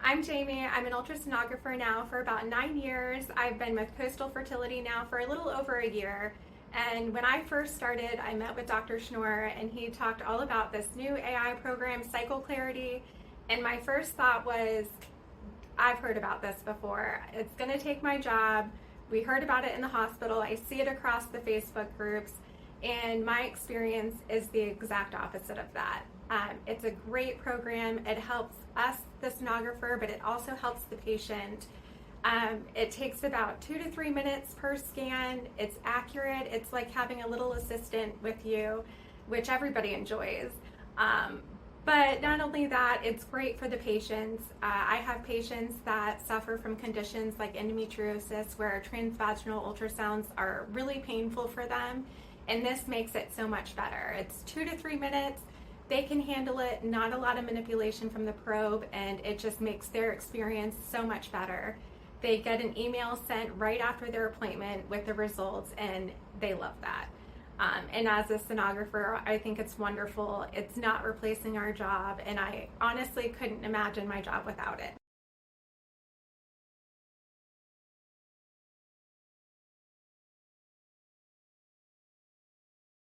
I'm Jamie. I'm an ultrasonographer now for about 9 years. I've been with Coastal Fertility now for a little over a year. And when I first started, I met with Dr. Schnorr and he talked all about this new AI program, Cycle Clarity. And my first thought was, I've heard about this before. It's going to take my job. We heard about it in the hospital. I see it across the Facebook groups. And my experience is the exact opposite of that. It's a great program. It helps us, the sonographer, but it also helps the patient. It takes about 2 to 3 minutes per scan. It's accurate. It's like having a little assistant with you, which everybody enjoys. But not only that, it's great for the patients. I have patients that suffer from conditions like endometriosis where transvaginal ultrasounds are really painful for them, and this makes it so much better. It's 2 to 3 minutes. They can handle it, not a lot of manipulation from the probe, and it just makes their experience so much better. They get an email sent right after their appointment with the results, and they love that. And as a sonographer, I think it's wonderful. It's not replacing our job, and I honestly couldn't imagine my job without it.